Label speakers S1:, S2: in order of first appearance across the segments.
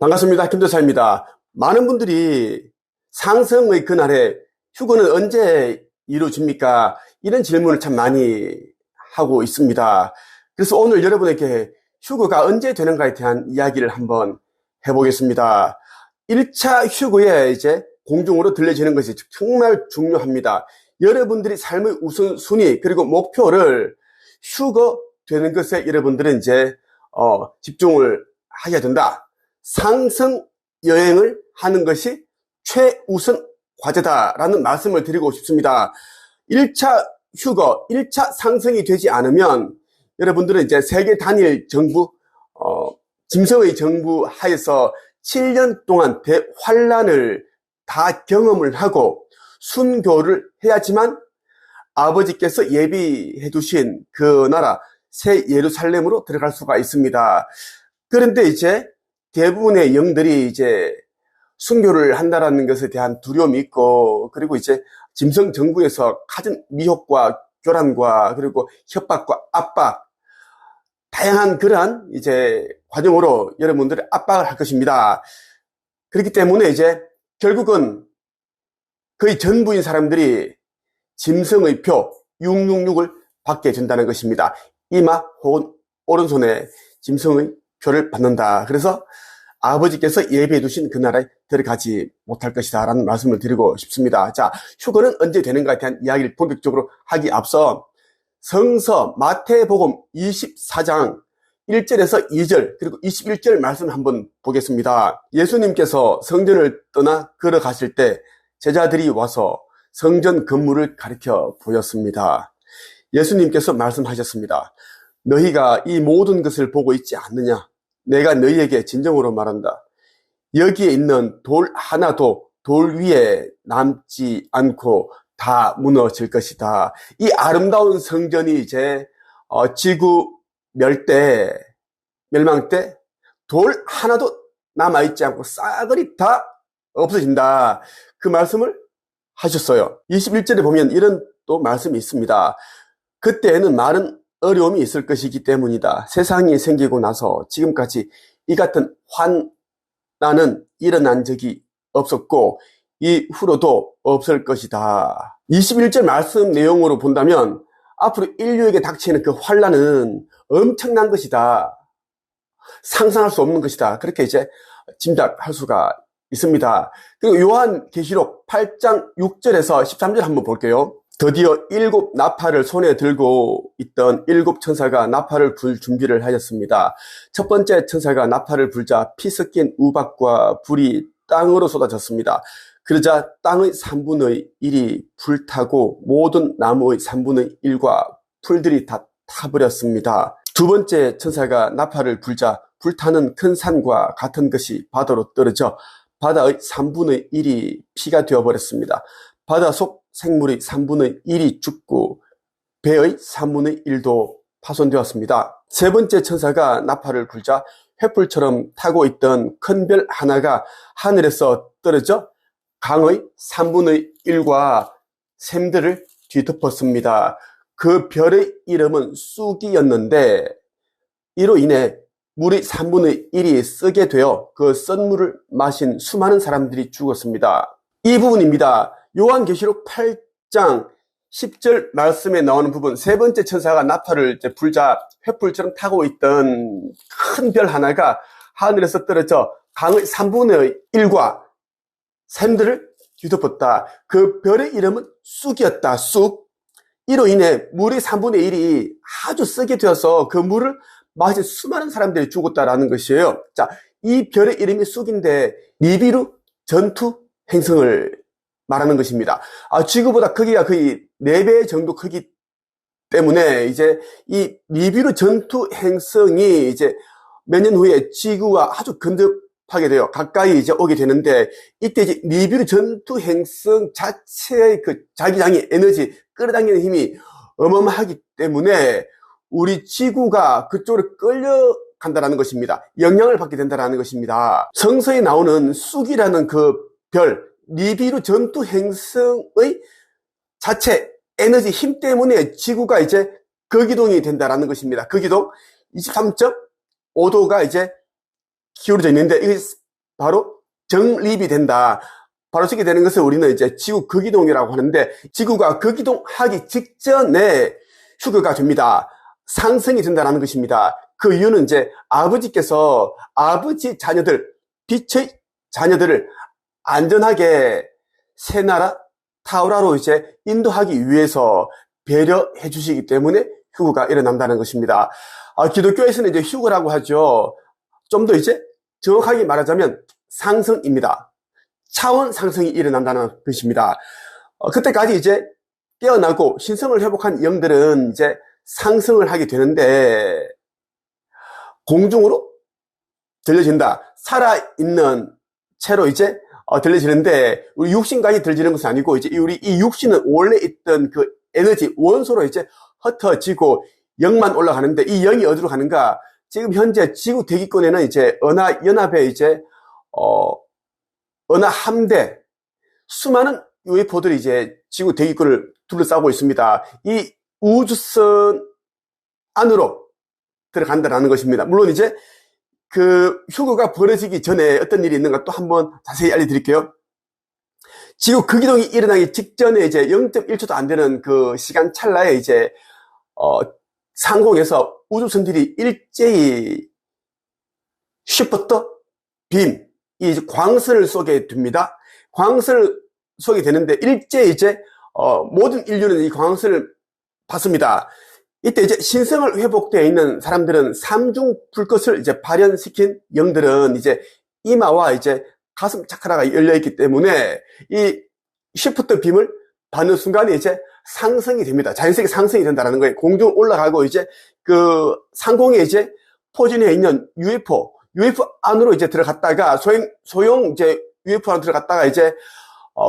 S1: 반갑습니다. 김도사입니다. 많은 분들이 상승의 그날에 휴거는 언제 이루어집니까? 이런 질문을 참 많이 하고 있습니다. 그래서 오늘 여러분에게 휴거가 언제 되는가에 대한 이야기를 한번 해보겠습니다. 1차 휴거에 이제 공중으로 들려지는 것이 정말 중요합니다. 여러분들이 삶의 우선순위 그리고 목표를 휴거 되는 것에 여러분들은 이제 집중을 하셔야 된다. 상승 여행을 하는 것이 최우선 과제다라는 말씀을 드리고 싶습니다. 1차 휴거, 1차 상승이 되지 않으면 여러분들은 이제 세계 단일 정부, 짐승의 정부 하에서 7년 동안 대환란을 다 경험을 하고 순교를 해야지만 아버지께서 예비해 두신 그 나라 새 예루살렘으로 들어갈 수가 있습니다. 그런데 이제 대부분의 영들이 이제 순교를 한다라는 것에 대한 두려움이 있고, 그리고 이제 짐승 정부에서 가진 미혹과 교란과 그리고 협박과 압박, 다양한 그러한 이제 과정으로 여러분들의 압박을 할 것입니다. 그렇기 때문에 이제 결국은 거의 전부인 사람들이 짐승의 표 666을 받게 된다는 것입니다. 이마 혹은 오른손에 짐승의 표를 받는다. 그래서 아버지께서 예비해 두신 그 나라에 들어가지 못할 것이다 라는 말씀을 드리고 싶습니다. 자, 휴거는 언제 되는가에 대한 이야기를 본격적으로 하기 앞서 성서 마태복음 24장 1절에서 2절 그리고 21절 말씀을 한번 보겠습니다. 예수님께서 성전을 떠나 걸어가실 때 제자들이 와서 성전 건물을 가리켜 보였습니다. 예수님께서 말씀하셨습니다. 너희가 이 모든 것을 보고 있지 않느냐? 내가 너희에게 진정으로 말한다. 여기에 있는 돌 하나도 돌 위에 남지 않고 다 무너질 것이다. 이 아름다운 성전이 이제 지구 멸망 때 돌 하나도 남아있지 않고 싸그리 다 없어진다. 그 말씀을 하셨어요. 21절에 보면 이런 또 말씀이 있습니다. 그때에는 많은 어려움이 있을 것이기 때문이다. 세상이 생기고 나서 지금까지 이 같은 환난은 일어난 적이 없었고 이후로도 없을 것이다. 21절 말씀 내용으로 본다면 앞으로 인류에게 닥치는 그 환난은 엄청난 것이다. 상상할 수 없는 것이다. 그렇게 이제 짐작할 수가 있습니다. 그리고 요한계시록 8장 6절에서 13절 한번 볼게요. 드디어 7 나팔을 손에 들고 있던 7 천사가 나팔을 불 준비를 하였습니다. 첫 번째 천사가 나팔을 불자 피 섞인 우박과 불이 땅으로 쏟아졌습니다. 그러자 땅의 3분의 1이 불타고 모든 나무의 3분의 1과 풀들이 다 타버렸습니다. 두 번째 천사가 나팔을 불자 불타는 큰 산과 같은 것이 바다로 떨어져 바다의 3분의 1이 피가 되어버렸습니다. 바다 속 생물의 3분의 1이 죽고 배의 3분의 1도 파손되었습니다. 세 번째 천사가 나팔을 불자 횃불처럼 타고 있던 큰 별 하나가 하늘에서 떨어져 강의 3분의 1과 샘들을 뒤덮었습니다. 그 별의 이름은 쑥이었는데 이로 인해 물이 3분의 1이 쓰게 되어 그 썬물을 마신 수많은 사람들이 죽었습니다. 이 부분입니다. 요한계시록 8장 10절 말씀에 나오는 부분, 세 번째 천사가 나팔을 불자 횃불처럼 타고 있던 큰 별 하나가 하늘에서 떨어져 강의 3분의 1과 샘들을 뒤덮었다. 그 별의 이름은 쑥이었다. 쑥. 이로 인해 물이 3분의 1이 아주 쓰게 되어서 그 물을 마신 수많은 사람들이 죽었다라는 것이에요. 자, 이 별의 이름이 쑥인데 니비루 전투 행성을 말하는 것입니다. 지구보다 크기가 거의 4배 정도 크기 때문에 이제 이 니비루 전투 행성이 이제 몇 년 후에 지구와 아주 근접하게 돼요. 가까이 이제 오게 되는데 이때 이제 니비루 전투 행성 자체의 그 자기장의 에너지 끌어당기는 힘이 어마어마하기 때문에 우리 지구가 그쪽으로 끌려간다는 것입니다. 영향을 받게 된다는 것입니다. 성서에 나오는 쑥이라는 그 별, 니비루 전투 행성의 자체 에너지 힘 때문에 지구가 이제 거기동이 된다는 것입니다. 거기동 23.5도가 이제 기울어져 있는데 이게 바로 정립이 된다. 바로 저게 되는 것을 우리는 이제 지구 극이동이라고 하는데, 지구가 극이동하기 직전에 휴거가 됩니다. 상승이 된다는 것입니다. 그 이유는 이제 아버지께서 아버지 자녀들, 빛의 자녀들을 안전하게 새나라 타우라로 이제 인도하기 위해서 배려해 주시기 때문에 휴거가 일어난다는 것입니다. 기독교에서는 이제 휴거라고 하죠. 좀 더 이제 정확하게 말하자면 상승입니다. 차원 상승이 일어난다는 것입니다. 그때까지 이제 깨어나고 신성을 회복한 영들은 이제 상승을 하게 되는데, 공중으로 들려진다. 살아있는 채로 이제 들려지는데, 우리 육신까지 들려지는 것은 아니고, 이제 우리 이 육신은 원래 있던 그 에너지 원소로 이제 흩어지고 영만 올라가는데, 이 영이 어디로 가는가? 지금 현재 지구 대기권에는 이제 은하 연합의 이제 은하 함대, 수많은 UFO들이 이제 지구 대기권을 둘러싸고 있습니다. 이 우주선 안으로 들어간다는 것입니다. 물론 이제 그 휴거가 벌어지기 전에 어떤 일이 있는가 또 한번 자세히 알려드릴게요. 지구 극이동이 일어나기 직전에 이제 0.1초도 안 되는 그 시간 찰나에 이제 상공에서 우주선들이 일제히 슈퍼터 빔, 이 광선을 쏘게 됩니다. 광선을 쏘게 되는데 일제히 이제 모든 인류는 이 광선을 받습니다. 이때 이제 신성을 회복되어 있는 사람들은 삼중 불꽃을 이제 발현시킨 영들은 이제 이마와 이제 가슴 차크라가 열려있기 때문에 이 쉬프트 빔을 받는 순간에 이제 상승이 됩니다. 자연스럽게 상승이 된다는 거예요. 공중 올라가고 이제 그 상공에 이제 포진해 있는 UFO 안으로 이제 들어갔다가 소형 이제 UFO 안으로 들어갔다가 이제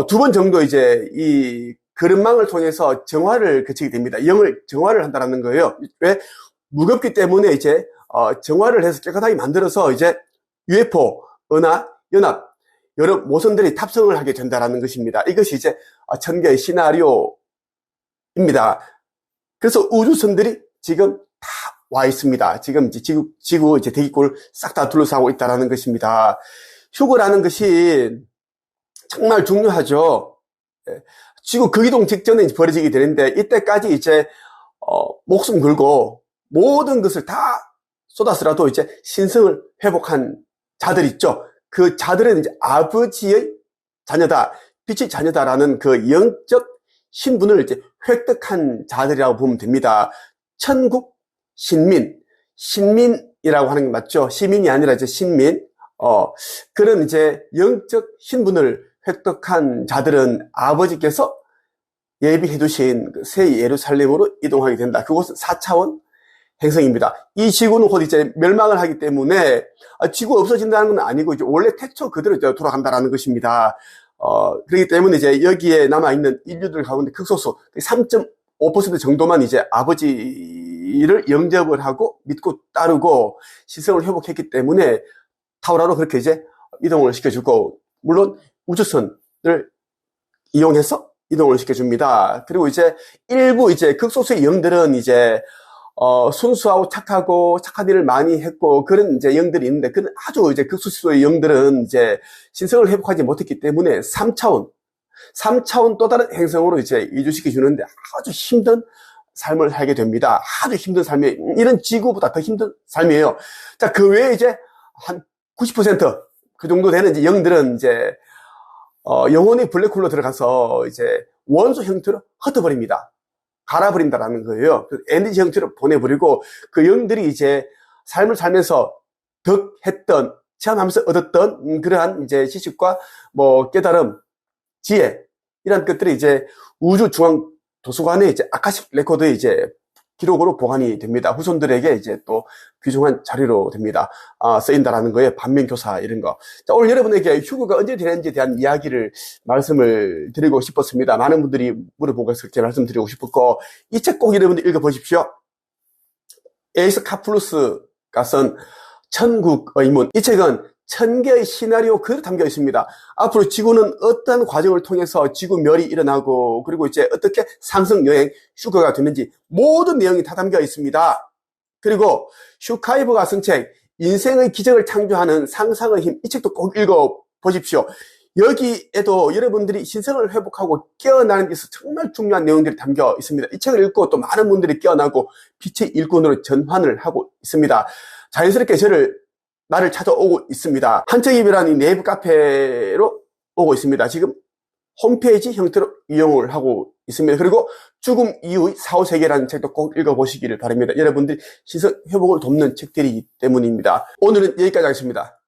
S1: 두 번 정도 이제 이 그릇망을 통해서 정화를 거치게 됩니다. 영을 정화를 한다는 거예요. 왜? 무겁기 때문에 이제 정화를 해서 깨끗하게 만들어서 이제 UFO, 은하, 연합 여러 모선들이 탑승을 하게 된다는 것입니다. 이것이 이제 천개의 시나리오입니다. 그래서 우주선들이 지금 다 와 있습니다. 지금 이제 지구 이제 대기권을 싹 다 둘러싸고 있다는 것입니다. 휴거라는 것이 정말 중요하죠. 지구 극이동 직전에 벌어지게 되는데, 이때까지 이제 목숨 걸고 모든 것을 다 쏟아서라도 이제 신성을 회복한 자들 있죠. 그 자들은 이제 아버지의 자녀다, 빛의 자녀다라는 그 영적 신분을 이제 획득한 자들이라고 보면 됩니다. 천국 신민이라고 하는 게 맞죠. 시민이 아니라 이제 신민. 그런 이제 영적 신분을 획득한 자들은 아버지께서 예비해 두신 새 예루살렘으로 이동하게 된다. 그곳은 4차원 행성입니다. 이 지구는 곧 이제 멸망을 하기 때문에 지구가 없어진다는 건 아니고 이제 원래 태초 그대로 이제 돌아간다는 것입니다. 그렇기 때문에 이제 여기에 남아있는 인류들 가운데 극소수 3.5% 정도만 이제 아버지를 영접을 하고 믿고 따르고 시성을 회복했기 때문에 타우라로 그렇게 이제 이동을 시켜주고, 물론 우주선을 이용해서 이동을 시켜줍니다. 그리고 이제 일부 이제 극소수의 영들은 이제 순수하고 착하고 착한 일을 많이 했고 그런 이제 영들이 있는데, 그런 아주 이제 극소수의 영들은 이제 신성을 회복하지 못했기 때문에 3차원 또 다른 행성으로 이제 이주시켜 주는데 아주 힘든 삶을 살게 됩니다. 아주 힘든 삶이, 이런 지구보다 더 힘든 삶이에요. 자, 그 외에 이제 한 90% 정도 되는 이제 영들은 이제 영원히 블랙홀로 들어가서 이제 원소 형태로 흩어버립니다. 갈아버린다라는 거예요. 에너지 형태로 보내버리고, 그 영들이 이제 삶을 살면서 덕했던, 체험하면서 얻었던 그러한 이제 지식과 뭐 깨달음, 지혜, 이런 것들이 이제 우주 중앙 도서관에 이제 아카식 레코드에 이제 기록으로 보관이 됩니다. 후손들에게 이제 또 귀중한 자료로 됩니다. 쓰인다라는 거에 반면교사 이런 거. 자, 오늘 여러분에게 휴거가 언제 되는지에 대한 이야기를 말씀을 드리고 싶었습니다. 많은 분들이 물어보고 해서 제가 말씀드리고 싶었고, 이 책 꼭 여러분들 읽어보십시오. 에이스 카플루스가 쓴 천국의 문. 이 책은 1000개의 시나리오 그대로 담겨 있습니다. 앞으로 지구는 어떤 과정을 통해서 지구 멸이 일어나고, 그리고 이제 어떻게 상승 여행 휴거가 되는지 모든 내용이 다 담겨 있습니다. 그리고 슈카이버가 쓴 책 인생의 기적을 창조하는 상상의 힘, 이 책도 꼭 읽어보십시오. 여기에도 여러분들이 신성을 회복하고 깨어나는 데서 정말 중요한 내용들이 담겨 있습니다. 이 책을 읽고 또 많은 분들이 깨어나고 빛의 일꾼으로 전환을 하고 있습니다. 자연스럽게 나를 찾아오고 있습니다. 한책입이라는 이 네이버 카페로 오고 있습니다. 지금 홈페이지 형태로 이용을 하고 있습니다. 그리고 죽음 이후의 사후세계라는 책도 꼭 읽어보시기를 바랍니다. 여러분들이 신성 회복을 돕는 책들이기 때문입니다. 오늘은 여기까지 하겠습니다.